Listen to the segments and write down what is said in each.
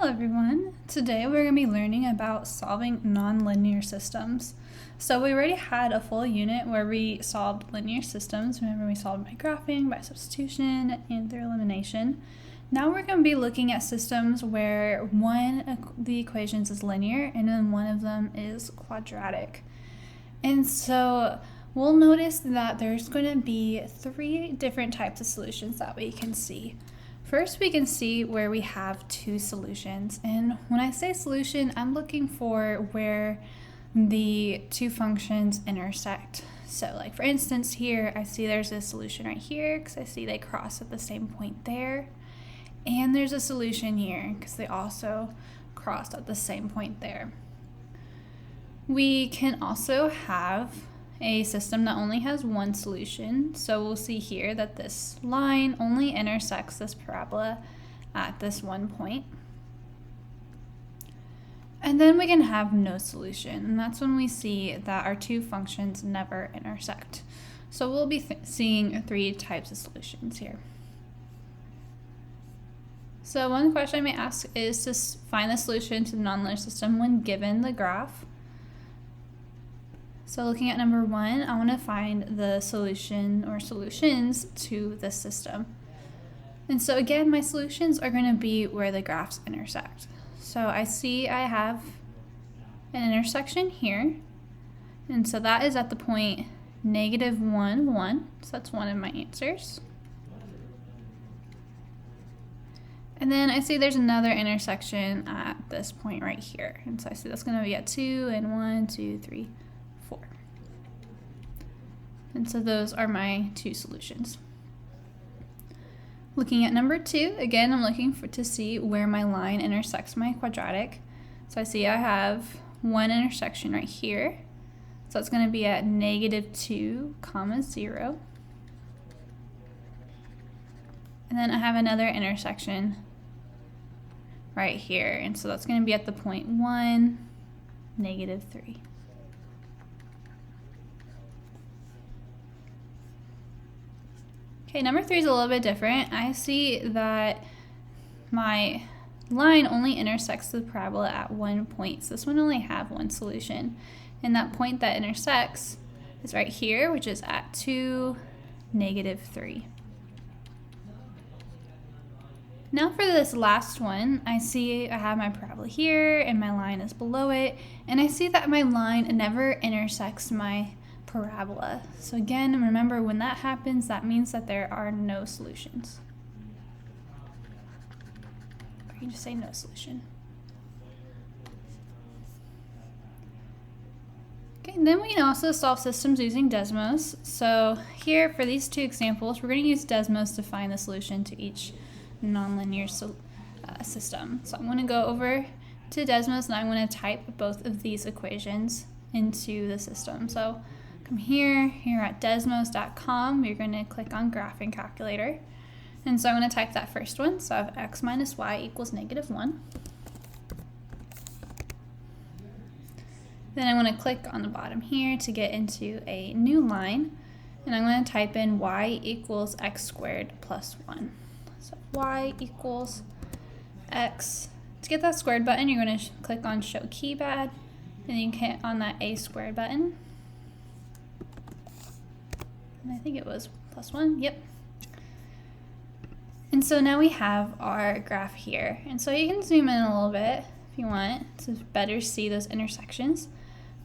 Hello everyone. Today we're going to be learning about solving nonlinear systems. So we already had a full unit where we solved linear systems. Remember, we solved by graphing, by substitution, and through elimination. Now we're going to be looking at systems where one of the equations is linear and then one of them is quadratic. And so we'll notice that there's going to be three different types of solutions that we can see. First, we can see where we have two solutions. And when I say solution, I'm looking for where the two functions intersect. So like for instance here, I see there's a solution right here because I see they cross at the same point there. And there's a solution here because they also cross at the same point there. We can also have a system that only has one solution. So we'll see here that this line only intersects this parabola at this one point. And then we can have no solution, and that's when we see that our two functions never intersect. So we'll be seeing three types of solutions here. So one question I may ask is to find the solution to the nonlinear system when given the graph. So looking at number one, I want to find the solution or solutions to this system. And so again, my solutions are going to be where the graphs intersect. So I see I have an intersection here. And so that is at the point -1, 1. So that's one of my answers. And then I see there's another intersection at this point right here. And so I see that's going to be at 2 and 1, 2, 3, 4. And so those are my two solutions. Looking at number two, again, I'm looking to see where my line intersects my quadratic. So I see I have one intersection right here. So it's going to be at -2, 0. And then I have another intersection right here. And so that's going to be at the point 1, -3. Okay, number three is a little bit different. I see that my line only intersects the parabola at one point. So this one only have one solution. And that point that intersects is right here, which is at 2, -3. Now for this last one, I see I have my parabola here and my line is below it. And I see that my line never intersects my parabola. So again, remember when that happens, that means that there are no solutions. Or you can just say no solution. Okay, and then we can also solve systems using Desmos. So here for these two examples, we're going to use Desmos to find the solution to each nonlinear system. So I'm going to go over to Desmos and I'm going to type both of these equations into the system. So come here at desmos.com, you're going to click on graphing calculator. And so I'm going to type that first one. So I have x minus y equals -1. Then I'm going to click on the bottom here to get into a new line. And I'm going to type in y equals x squared plus 1. So y equals x. To get that squared button, you're going to click on show keypad. And then you can hit on that a squared button. And I think it was +1, yep. And so now we have our graph here. And so you can zoom in a little bit if you want to better see those intersections.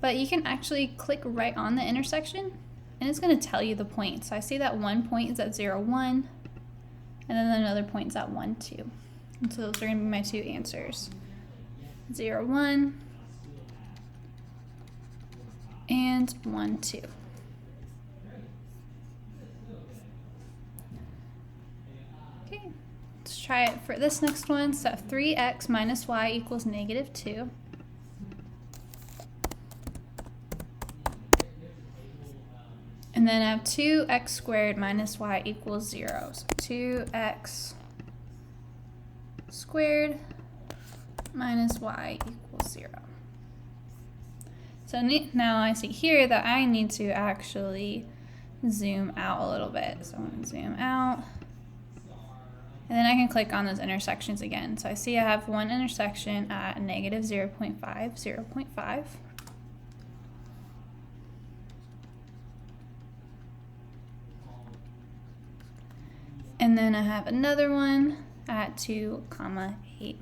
But you can actually click right on the intersection and it's going to tell you the point. So I see that one point is at 0, 1, and then another point is at 1, 2. And so those are going to be my two answers. 0, 1, and 1, 2. Okay, let's try it for this next one. So 3x minus y equals -2. And then I have 2x squared minus y equals 0. So 2x squared minus y equals 0. So now I see here that I need to actually zoom out a little bit. So I'm going to zoom out. And then I can click on those intersections again. So I see I have one intersection at negative 0.5, 0.5. And then I have another one at 2, 8.